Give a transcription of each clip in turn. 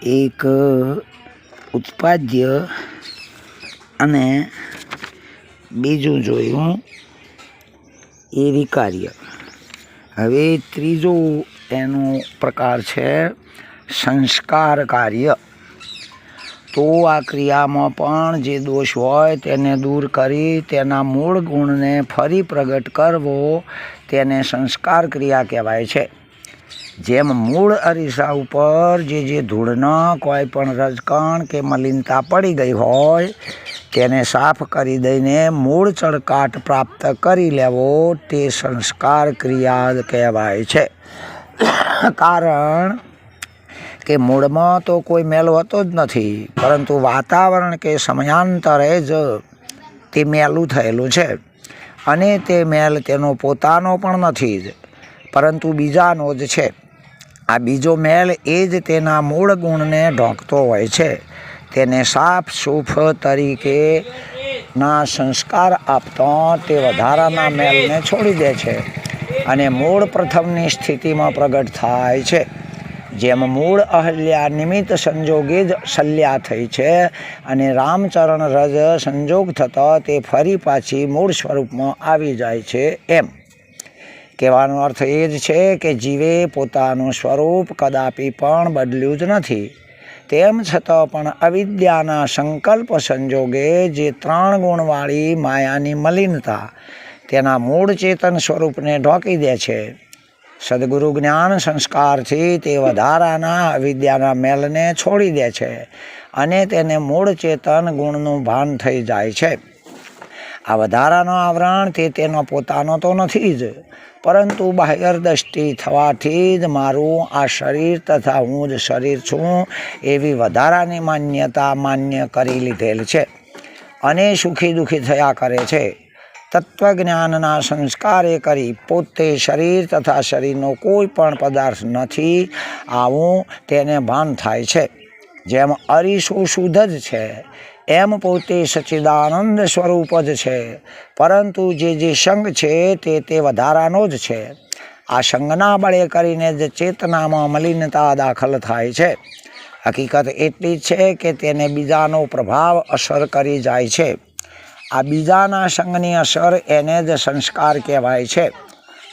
એક ઉત્પાદ્ય અને બીજું જોયું એ વિકાર્ય. હવે ત્રીજો એનો પ્રકાર છે સંસ્કાર કાર્ય. તો આ ક્રિયામાં પણ જે દોષ હોય તેને દૂર કરી તેના મૂળ ગુણને ફરી પ્રગટ કરવો તેને સંસ્કાર ક્રિયા કહેવાય છે. જેમ મૂળ અરીસા ઉપર જે ધૂળના કોઈ પણ રજકણ કે મલિનતા પડી ગઈ હોય તેને સાફ કરી દઈને મૂળ ચળકાટ પ્રાપ્ત કરી લેવો તે સંસ્કાર ક્રિયા કહેવાય છે. કારણ કે મૂળમાં તો કોઈ મેલ હોતો જ નથી, પરંતુ વાતાવરણ કે સમયાંતરે જ તે મેલું થયેલું છે. અને તે મેલ તેનો પોતાનો પણ નથી જ, પરંતુ બીજાનો જ છે. આ બીજો મેલ એ જ તેના મૂળ ગુણને ઢોંકતો હોય છે. તેને સાફ શુફ તરીકેના સંસ્કાર આપતો તે વધારાના મેલને છોડી દે છે અને મૂળ પ્રથમની સ્થિતિમાં પ્રગટ થાય છે. જેમ મૂળ અહલ્યા નિમિત્ત સંજોગે જ શલ્યા થઈ છે અને રામચરણ રજ સંજોગ થતો તે ફરી પાછી મૂળ સ્વરૂપમાં આવી જાય છે. એમ કહેવાનો અર્થ એ જ છે કે જીવે પોતાનું સ્વરૂપ કદાપી પણ બદલ્યું જ નથી. તેમ છતાં પણ અવિદ્યાના સંકલ્પ સંજોગે જે 3 ગુણવાળી માયાની મલિનતા તેના મૂળ ચેતન સ્વરૂપને ઢોકી દે છે. સદગુરુ જ્ઞાન સંસ્કારથી તે વધારાના અવિદ્યાના મેલને છોડી દે છે અને તેને મૂળ ચેતન ગુણનું ભાન થઈ જાય છે. આ વધારાનો આવરણ તે તેનો પોતાનો તો નથી જ, પરંતુ બાહ્યદ્રષ્ટિ થવાથી જ મારું આ શરીર તથા હું જ શરીર છું એવી વધારાની માન્યતા માન્ય કરી લીધેલ છે અને સુખી દુઃખી થયા કરે છે. તત્વજ્ઞાનના સંસ્કારે કરી પોતે શરીર તથા શરીરનો કોઈ પણ પદાર્થ નથી આવું તેને ભાન થાય છે. જેમ અરીસો શુદ્ધ જ છે એમ પોતે સચ્ચિદાનંદ સ્વરૂપ જ છે, પરંતુ જે સંગ છે તે વધારાનો જ છે. આ સંગના બળે કરીને જ ચેતનામાં મલિનતા દાખલ થાય છે. હકીકત એટલી જ છે કે તેને બીજાનો પ્રભાવ અસર કરી જાય છે. આ બીજાના સંગની અસર એને જ સંસ્કાર કહેવાય છે.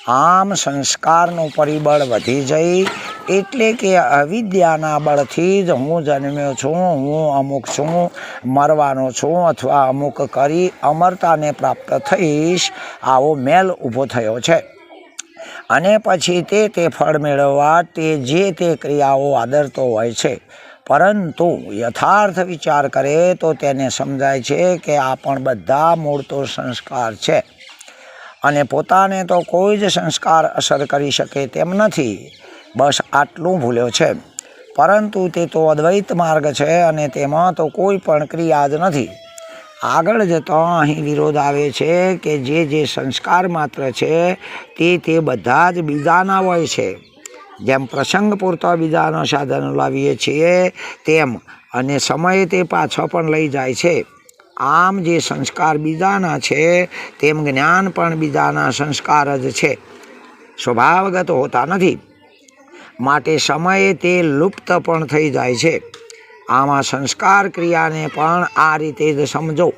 આમ સંસ્કારનું પરિબળ વધી જઈ એટલે કે અવિદ્યાના બળથી જ હું જન્મ્યો છું, હું અમુક છું, મરવાનો છું અથવા અમુક કરી અમરતાને પ્રાપ્ત થઈશ આવો મેલ ઊભો થયો છે. અને પછી તે ફળ મેળવવા તે ક્રિયાઓ આદરતો હોય છે. પરંતુ યથાર્થ વિચાર કરે તો તેને સમજાય છે કે આ પણ બધા મૂળ તો સંસ્કાર છે અને પોતાને તો કોઈ જ સંસ્કાર અસર કરી શકે તેમ નથી. બસ આટલું ભૂલ્યો છે. પરંતુ તે તો અદ્વૈત માર્ગ છે અને તેમાં તો કોઈ પણ ક્રિયા જ નથી. આગળ જતો અહીં વિરોધ આવે છે કે જે સંસ્કાર માત્ર છે તે બધા જ બીજાના હોય છે. જેમ પ્રસંગ પૂરતો બીજાનો સાધન લાવીએ છીએ તેમ અને સમયે તે પાછો પણ લઈ જાય છે. આમ જે સંસ્કાર બીજાના છે તેમ જ્ઞાન પણ બીજાના સંસ્કાર જ છે, સ્વભાવગત હોતા નથી. માટે સમયે તે લુપ્ત પણ થઈ જાય છે. આમાં સંસ્કાર ક્રિયાને પણ આ રીતે જ સમજો.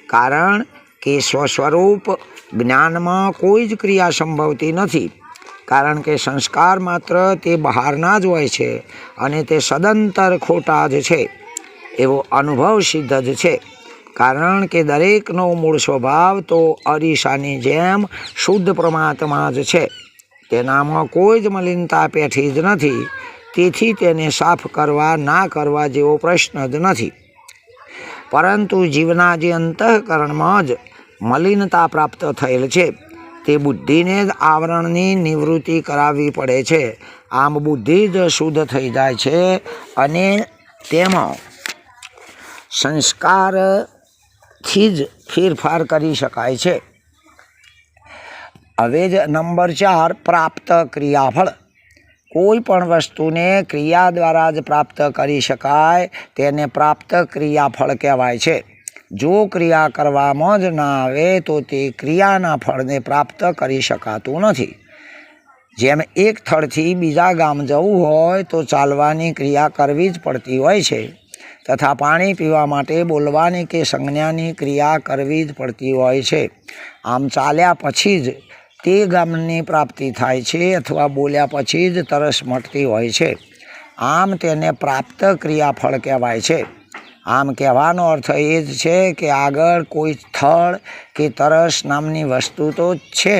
કારણ કે સ્વસ્વરૂપ જ્ઞાનમાં કોઈ જ ક્રિયા સંભવતી નથી. કારણ કે સંસ્કાર માત્ર તે બહારના જ હોય છે અને તે સદંતર ખોટા જ છે એવો અનુભવ સિદ્ધ જ છે. કારણ કે દરેકનો મૂળ સ્વભાવ તો અરીસાની જેમ શુદ્ધ પરમાત્મા જ છે. તેનામાં કોઈ જ મલિનતા પેઠી જ નથી. તેથી તેને સાફ કરવા ના કરવા જેવો પ્રશ્ન જ નથી. પરંતુ જીવના જે અંતઃકરણમાં જ મલિનતા પ્રાપ્ત થયેલ છે તે બુદ્ધિને જ આવરણની નિવૃત્તિ કરાવવી પડે છે. આમ બુદ્ધિ જ શુદ્ધ થઈ જાય છે અને તેમાં સંસ્કારથી જ ફેરફાર કરી શકાય છે. હવે જ નંબર 4 પ્રાપ્ત ક્રિયાફળ. કોઈ પણ વસ્તુને ક્રિયા દ્વારા જ પ્રાપ્ત કરી શકાય તેને પ્રાપ્ત ક્રિયાફળ કહેવાય છે. જો ક્રિયા કરવામાં જ ના આવે તો તે ક્રિયાના ફળને પ્રાપ્ત કરી શકાતું નથી. જેમ એક સ્થળથી બીજા ગામ જવું હોય તો ચાલવાની ક્રિયા કરવી જ પડતી હોય છે, તથા પાણી પીવા માટે બોલવાની કે સંજ્ઞાની ક્રિયા કરવી જ પડતી હોય છે. આમ ચાલ્યા પછી જ તે ગામની પ્રાપ્તિ થાય છે અથવા બોલ્યા પછી જ તરસ મટતી હોય છે. આમ તેને પ્રાપ્ત ક્રિયાફળ કહેવાય છે. આમ કહેવાનો અર્થ એ જ છે કે આગળ કોઈ સ્થળ કે તરસ નામની વસ્તુ તો છે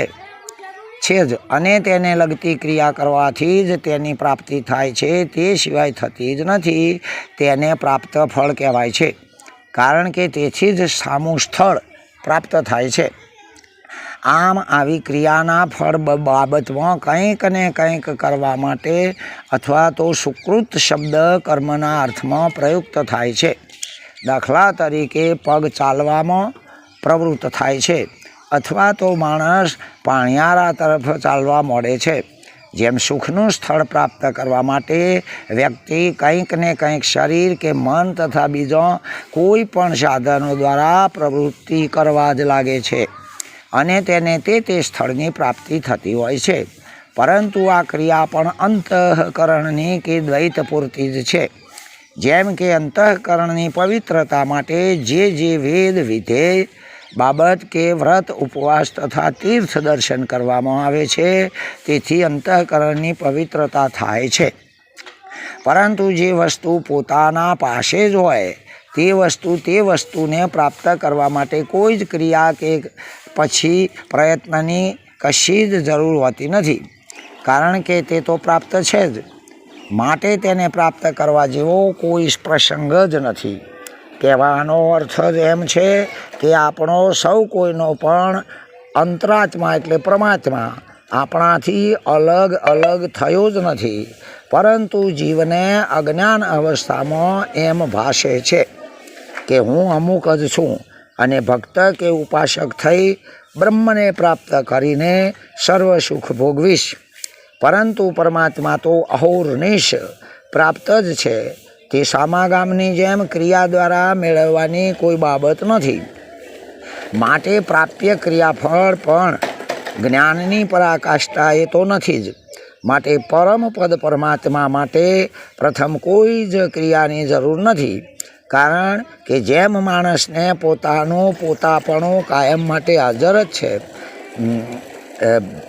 જ અને તેને લગતી ક્રિયા કરવાથી જ તેની પ્રાપ્તિ થાય છે, તે સિવાય થતી જ નથી. તેને પ્રાપ્ત ફળ કહેવાય છે, કારણ કે તેથી જ સામું સ્થળ પ્રાપ્ત થાય છે. આમ આવી ક્રિયાના ફળ બાબતમાં કંઈક ને કંઈક કરવા માટે અથવા તો સુકૃત શબ્દ કર્મના અર્થમાં પ્રયુક્ત થાય છે. દાખલા તરીકે પગ ચાલવામાં પ્રવૃત્ત થાય છે અથવા તો માણસ પાણિયારા તરફ ચાલવા માંડે છે. જેમ સુખનું સ્થળ પ્રાપ્ત કરવા માટે વ્યક્તિ કંઈક ને કંઈક શરીર કે મન તથા બીજા કોઈ પણ સાધનો દ્વારા પ્રવૃત્તિ કરવા જ લાગે છે અને તેને તે સ્થળની પ્રાપ્તિ થતી હોય છે. પરંતુ આ ક્રિયા પણ અંતઃકરણની કે દ્વૈત પૂરતી જ છે. જેમ કે અંતઃકરણની પવિત્રતા માટે જે વેદ વિધેય બાબત કે વ્રત ઉપવાસ તથા તીર્થ દર્શન કરવામાં આવે છે, તેથી અંતઃકરણની પવિત્રતા થાય છે. પરંતુ જે વસ્તુ પોતાના પાસે જ હોય તે વસ્તુને પ્રાપ્ત કરવા માટે કોઈ જ ક્રિયા કે પછી પ્રયત્નની કશી જ જરૂર હોતી નથી, કારણ કે તે તો પ્રાપ્ત છે જ. માટે તેને પ્રાપ્ત કરવા જેવો કોઈ પ્રસંગ જ નથી. કહેવાનો અર્થ જ એમ છે કે આપણો સૌ કોઈનો પણ અંતરાત્મા એટલે પરમાત્મા આપણાથી અલગ થયો જ નથી, પરંતુ જીવને અજ્ઞાન અવસ્થામાં એમ ભાસે છે કે હું અમુક જ છું અને ભક્ત કે ઉપાસક થઈ બ્રહ્મને પ્રાપ્ત કરીને સર્વ સુખ ભોગવીશ. પરંતુ પરમાત્મા તો અહોરનિશ પ્રાપ્ત જ છે. તે સામાગામની જેમ ક્રિયા દ્વારા મેળવવાની કોઈ બાબત નથી. માટે પ્રાપ્ય ક્રિયાફળ પણ જ્ઞાનની પરાકાષ્ઠા એ તો નથી જ. માટે પરમપદ પરમાત્મા માટે પ્રથમ કોઈ જ ક્રિયાની જરૂર નથી, કારણ કે જેમ માણસને પોતાપણું કાયમ માટે હાજર જ છે,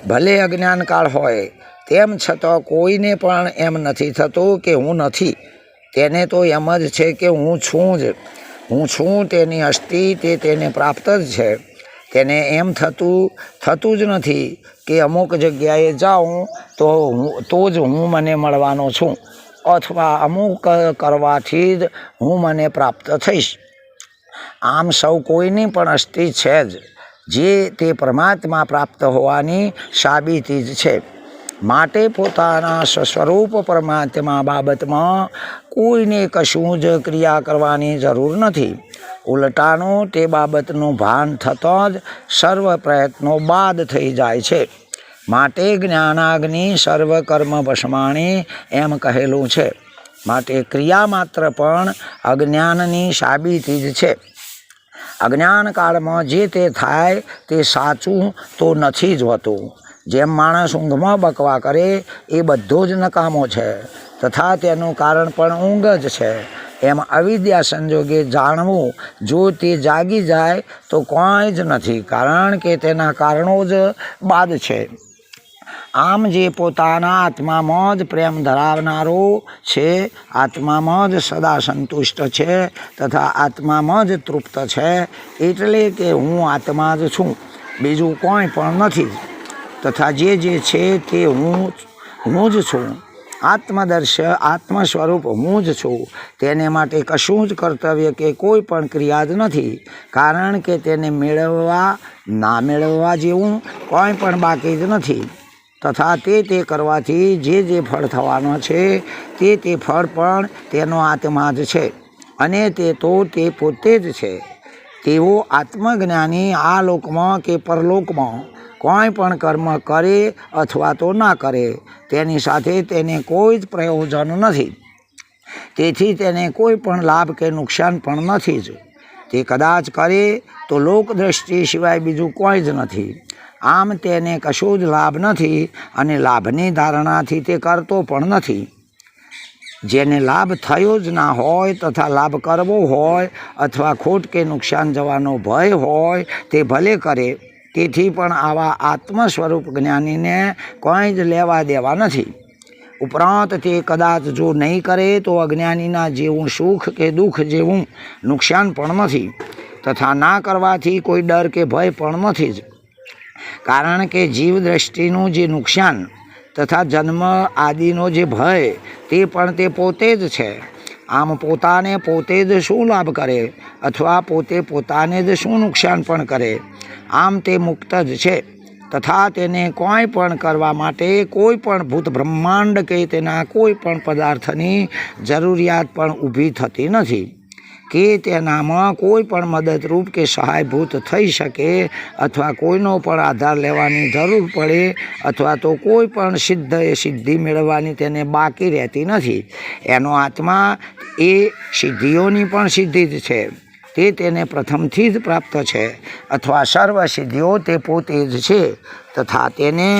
ભલે અજ્ઞાનકાળ હોય, તેમ છતાં કોઈને પણ એમ નથી થતું કે હું નથી. તેને તો એમ જ છે કે હું છું તેની અસ્થિ તેને પ્રાપ્ત જ છે. તેને એમ થતું જ નથી કે અમુક જગ્યાએ જાઉં તો જ હું મને મળવાનો છું, અથવા અમુક કરવાથી જ હું મને પ્રાપ્ત થઈશ. આમ સૌ કોઈની પણ અસ્થિ છે જ, જે તે પરમાત્મા પ્રાપ્ત હોવાની સાબિતી જ છે. માટે પોતાના સ્વરૂપ પરમાત્મા બાબતમાં કોઈને કશું જ ક્રિયા કરવાની જરૂર નથી. ઉલટાનું તે બાબતનું ભાન થતાં જ સર્વ પ્રયત્નો બાદ થઈ જાય છે. માટે જ્ઞાનાગ્નિ સર્વ કર્મ ભસ્માણી એમ કહેલું છે. માટે ક્રિયા માત્ર પણ અજ્ઞાનની સાબિતી જ છે. અજ્ઞાન કાળમાં જે તે થાય તે સાચું તો નથી જ હોતું. જેમ માણસ ઊંઘમાં બકવા કરે એ બધો જ નકામો છે, તથા તેનું કારણ પણ ઊંઘ જ છે. એમ અવિદ્યા સંજોગે જાણવું, જો તે જાગી જાય તો કોઈ જ નથી, કારણ કે તેના કારણો જ બાદ છે. આમ જે પોતાના આત્મામાં જ પ્રેમ ધરાવનારો છે, આત્મામાં જ સદા સંતુષ્ટ છે તથા આત્મામાં જ તૃપ્ત છે, એટલે કે હું આત્મા જ છું, બીજું કોઈ પણ નથી. તથા જે છે તે હું જ છું. આત્મદર્શ આત્મ સ્વરૂપ હું જ છું. તેને માટે કશું જ કર્તવ્ય કે કોઈ પણ ક્રિયા જ નથી, કારણ કે તેને મેળવવા ના મેળવવા જેવું કોઈ પણ બાકી જ નથી. તથા તે કરવાથી જે ફળ થવાનો છે તે ફળ પણ તેનો આત્મા જ છે, અને તે પોતે જ છે. તેઓ આત્મજ્ઞાની આ લોકમાં કે પરલોકમાં કોઈ પણ કર્મ કરે અથવા તો ના કરે, તેની સાથે તેને કોઈ જ પ્રયોજન નથી. તેથી તેને કોઈ પણ લાભ કે નુકસાન પણ નથી જ. તે કદાચ કરે તો લોકદ્રષ્ટિ સિવાય બીજું કોઈ જ નથી. આમ તેને કશો જ લાભ નથી અને લાભની ધારણાથી તે કરતો પણ નથી. જેને લાભ થયો જ ના હોય તથા લાભ કરવો હોય અથવા ખોટ કે નુકસાન જવાનો ભય હોય તે ભલે કરે. તેથી પણ આવા આત્મ સ્વરૂપ જ્ઞાનીને કંઈ જ લેવા દેવા નથી. ઉપરાંત તે કદાચ જો નહીં કરે તો અજ્ઞાનીના જેવું સુખ કે દુઃખ જેવું નુકસાન પણ નથી તથા ના કરવાથી કોઈ ડર કે ભય પણ નથી જ. કારણ કે જીવ દ્રષ્ટિનું જે નુકસાન તથા જન્મ આદિનો જે ભય તે પણ તે પોતે જ છે. આમ પોતાને પોતે જ શું લાભ કરે અથવા પોતે પોતાને જ શું નુકસાન પણ કરે. આમ તે મુક્ત જ છે તથા તેને કોઈ પણ કરવા માટે કોઈ પણ ભૂત બ્રહ્માંડ કે તેના કોઈ પણ પદાર્થની જરૂરિયાત પણ ઊભી થતી નથી કે તેનામાં કોઈ પણ મદદરૂપ કે સહાયભૂત થઈ શકે અથવા કોઈનો પણ આધાર લેવાની જરૂર પડે અથવા તો કોઈ પણ સિદ્ધિ મેળવવાની તેને બાકી રહેતી નથી. એનો આત્મા એ સિદ્ધિઓની પણ સિદ્ધિ જ છે. તે તેને પ્રથમથી જ પ્રાપ્ત છે અથવા સર્વ સિદ્ધિઓ તે પોતે જ છે તથા તેને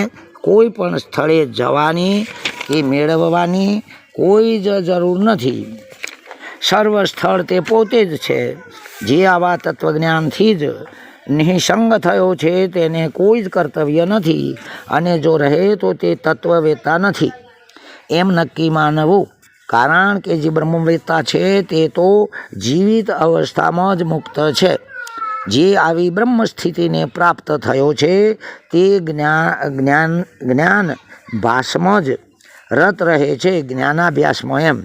કોઈ પણ સ્થળે જવાની કે મેળવવાની કોઈ જ જરૂર નથી. સર્વ સ્થળ તે પોતે જ છે. જે આવા તત્વજ્ઞાનથી જ નિઃસંગ થયો છે તેને કોઈ જ કર્તવ્ય નથી અને જો રહે તો તે તત્વવેતા નથી એમ નક્કી માનવું. કારણ કે જે બ્રહ્મવેત્તા છે તે તો જીવિત અવસ્થામાં જ મુક્ત છે. જે આવી બ્રહ્મ સ્થિતિને પ્રાપ્ત થયો છે તે જ્ઞાન ભાસમાં જ રત રહે છે, જ્ઞાનાભ્યાસમાં એમ.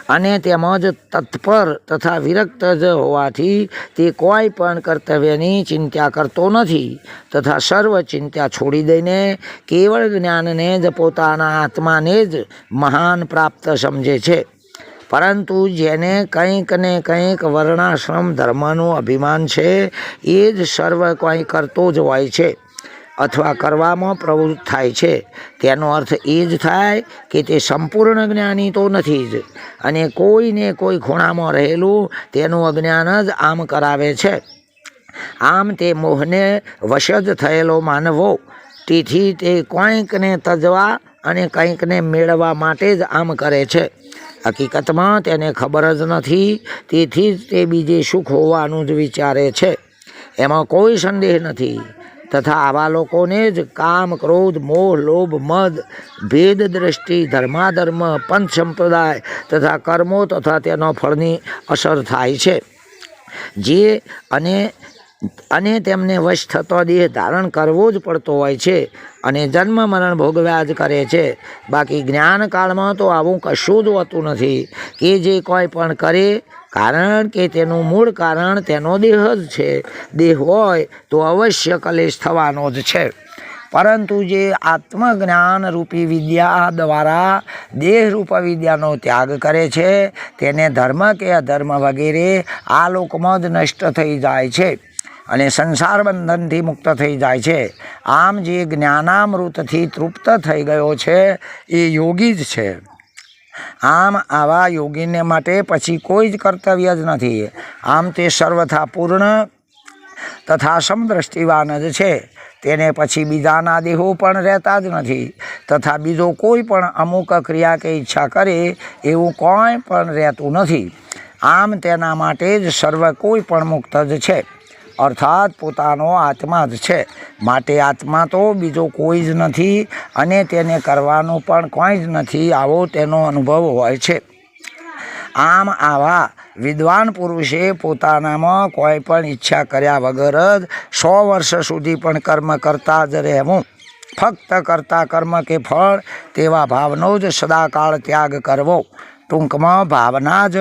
અને તેમજ તત્પર તથા વિરક્ત જ હોવાથી તે કોઈ પણ કર્તવ્યની ચિંતા કરતો નથી તથા સર્વ ચિંતા છોડી દઈને કેવળ જ્ઞાનને જ પોતાના આત્માને જ મહાન પ્રાપ્ત સમજે છે. પરંતુ જેને કંઈક ને કંઈક વર્ણાશ્રમ ધર્મનું અભિમાન છે એ જ સર્વ કંઈ કરતો જ હોય છે અથવા કરવામાં પ્રવૃત્ત થાય છે. તેનો અર્થ એ જ થાય કે તે સંપૂર્ણ જ્ઞાની તો નથી જ અને કોઈને કોઈ ખૂણામાં રહેલું તેનું અજ્ઞાન જ આમ કરાવે છે. આમ તે મોહને વશ જ થયેલો માનવો. તેથી તે કંઈકને તજવા અને કંઈકને મેળવવા માટે જ આમ કરે છે. હકીકતમાં તેને ખબર જ નથી. તેથી જ તે બીજે સુખ હોવાનું જ વિચારે છે. એમાં કોઈ સંદેહ નથી. તથા આવા લોકોને જ કામ, ક્રોધ, મોહ, લોભ, મદ, ભેદ દ્રષ્ટિ, ધર્માધર્મ, પંચ સંપ્રદાય તથા કર્મો તથા તેના ફળની અસર થાય છે. જે અને તેમને વશ થતો દેહ ધારણ કરવો જ પડતો હોય છે અને જન્મ મરણ ભોગવ્યા જ કરે છે. બાકી જ્ઞાનકાળમાં તો આવું કશું જ હોતું નથી કે જે કોઈ પણ કરે. કારણ કે તેનું મૂળ કારણ તેનો દેહ જ છે. દેહ હોય તો અવશ્ય કલેશ થવાનો જ છે. પરંતુ જે આત્મજ્ઞાન રૂપી વિદ્યા દ્વારા દેહરૂપ વિદ્યાનો ત્યાગ કરે છે તેને ધર્મ કે અધર્મ વગેરે આ લોકમાં જ નષ્ટ થઈ જાય છે અને સંસાર બંધનથી મુક્ત થઈ જાય છે. આમ જે જ્ઞાનામૃતથી તૃપ્ત થઈ ગયો છે એ યોગી જ છે. આમ આવા યોગીને માટે પછી કોઈ જ કર્તવ્ય જ નથી. આમ તે સર્વથા પૂર્ણ તથા સમદ્રષ્ટિવાન જ છે. તેને પછી બીજાના દેહો પણ રહેતા જ નથી તથા બીજો કોઈ પણ અમુક ક્રિયા કે ઈચ્છા કરે એવું કોઈ પણ રહેતું નથી. આમ તેના માટે જ સર્વ કોઈ પણ મુક્ત જ છે અર્થાત પોતાનો આત્મા જ છે. માટે આત્મા તો બીજો કોઈ જ નથી અને તેને કરવાનું પણ કોઈ જ નથી. આવો તેનો અનુભવ હોય છે. આમ આવા વિદ્વાન પુરુષે પોતાનામાં કોઈ પણ ઈચ્છા કર્યા વગર જ 100 વર્ષ સુધી પણ કર્મ કરતા જ રહેવું. ફક્ત કરતા કર્મ કે ફળ તેવા ભાવનો જ સદાકાળ ત્યાગ કરવો. ટૂંકમાં ભાવના જ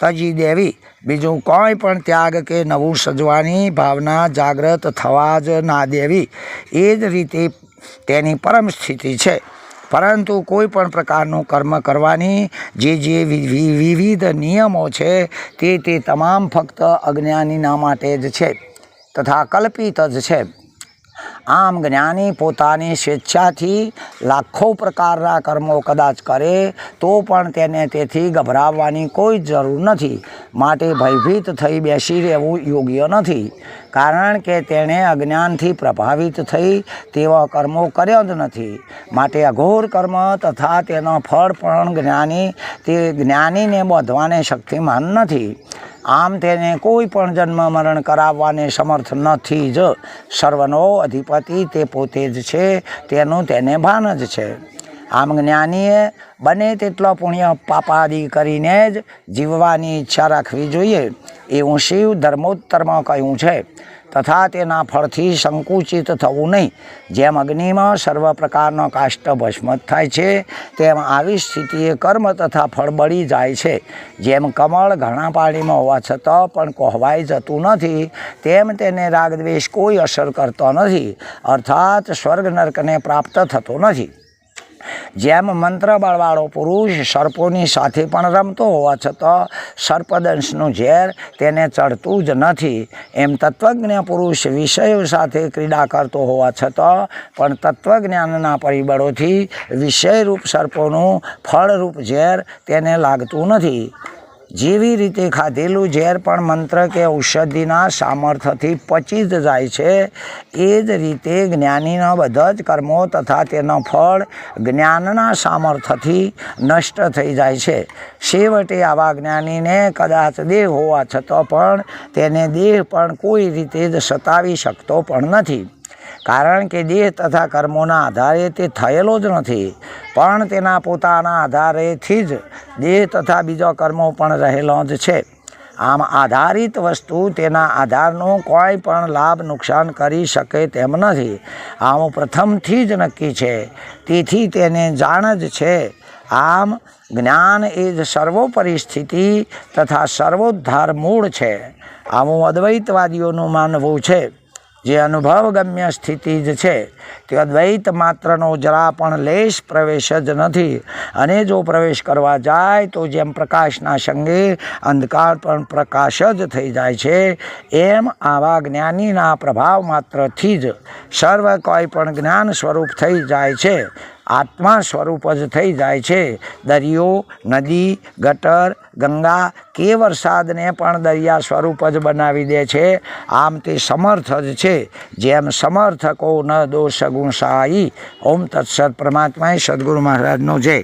તજી દેવી. બીજું કોઈ પણ ત્યાગ કે નવું સજવાની ભાવના જાગ્રત થવા જ ના દેવી. એ જ રીતે તેની પરમ સ્થિતિ છે. પરંતુ કોઈ પણ પ્રકારનું કર્મ કરવાની જે વિવિધ નિયમો છે તે તમામ ફક્ત અજ્ઞાનીના માટે જ છે તથા કલ્પિત જ છે. આમ જ્ઞાની પોતાની સ્વેચ્છાથી લાખો પ્રકારના કર્મો કદાચ કરે તો પણ તેને તેથી ગભરાવવાની કોઈ જરૂર નથી. માટે ભયભીત થઈ બેસી રહેવું યોગ્ય નથી, કારણ કે તેણે અજ્ઞાનથી પ્રભાવિત થઈ તેવા કર્મો કર્યા જ નથી. માટે અઘોર કર્મ તથા તેનો ફળ પણ જ્ઞાનીને બાંધવાને શક્તિમાન નથી. આમ તેને કોઈ પણ જન્મ મરણ કરાવવાને સમર્થ નથી જ. સર્વનો અધિપતિ તે પોતે જ છે, તેનું તેને ભાન જ છે. આમ જ્ઞાનીએ બને તેટલો પુણ્ય પાપાદિ કરીને જ જીવવાની ઈચ્છા રાખવી જોઈએ એવું શિવ ધર્મોત્તરમાં કહ્યું છે. તથા તેના ફળથી સંકુચિત થવું નહીં. જેમ અગ્નિમાં સર્વ પ્રકારનો કાષ્ટ ભસ્મ થાય છે, તેમ આવી સ્થિતિએ કર્મ તથા ફળ બળી જાય છે. જેમ કમળ ઘણા પાણીમાં હોવા છતાં પણ કોહવાઈ જતું નથી, તેમ તેને રાગદ્વેષ કોઈ અસર કરતો નથી, અર્થાત સ્વર્ગ નર્કને પ્રાપ્ત થતો નથી. જેમ મંત્ર બળવાળો પુરુષ સર્પોની સાથે પણ રમતો હોવા છતાં સર્પદંશનું ઝેર તેને ચડતું જ નથી, એમ તત્વજ્ઞ પુરુષ વિષયો સાથે ક્રીડા કરતો હોવા છતાં પણ તત્વજ્ઞાનના પરિબળોથી વિષયરૂપ સર્પોનું ફળરૂપ ઝેર તેને લાગતું નથી. જેવી રીતે ખાધેલું ઝેર પણ મંત્ર કે ઔષધિના સામર્થ્યથી પચી જ જાય છે, એ જ રીતે જ્ઞાનીના બધા જ કર્મો તથા તેનો ફળ જ્ઞાનના સામર્થ્યથી નષ્ટ થઈ જાય છે. છેવટે આવા જ્ઞાનીને કદાચ દેહ હોવા છતાં પણ તેને દેહ પણ કોઈ રીતે જ સતાવી શકતો પણ નથી, કારણ કે દેહ તથા કર્મોના આધારે તે થયેલો જ નથી, પણ તેના પોતાના આધારેથી જ દેહ તથા બીજા કર્મો પણ રહેલો જ છે. આમ આધારિત વસ્તુ તેના આધારનું કોઈ પણ લાભ નુકસાન કરી શકે તેમ નથી. આમ પ્રથમથી જ નક્કી છે, તેથી તેને જાણ જ છે. આમ જ્ઞાન એ જ સર્વોપરી સ્થિતિ તથા સર્વોદ્ધાર મૂળ છે. આવું અદ્વૈતવાદીઓનું માનવું છે. જે અનુભવગમ્ય સ્થિતિ જ છે, તે અદ્વૈત માત્રનો જરા પણ લેશ પ્રવેશ જ નથી. અને જો પ્રવેશ કરવા જાય તો જેમ પ્રકાશના સંગે અંધકાર પણ પ્રકાશ જ થઈ જાય છે, એમ આવા જ્ઞાનીના પ્રભાવ માત્રથી જ સર્વ કોઈ પણ જ્ઞાન સ્વરૂપ થઈ જાય છે, આત્મા સ્વરૂપ જ થઈ જાય છે. દરિયો, નદી, ગટર, ગંગા કે વરસાદને પણ દરિયા સ્વરૂપ જ બનાવી દે છે. આમ તે સમર્થ જ છે, જેમ સમર્થકો ન દોષ ગુણસાઈ. ઓમ તત્સત. પરમાત્માએ સદગુરુ મહારાજનો જય.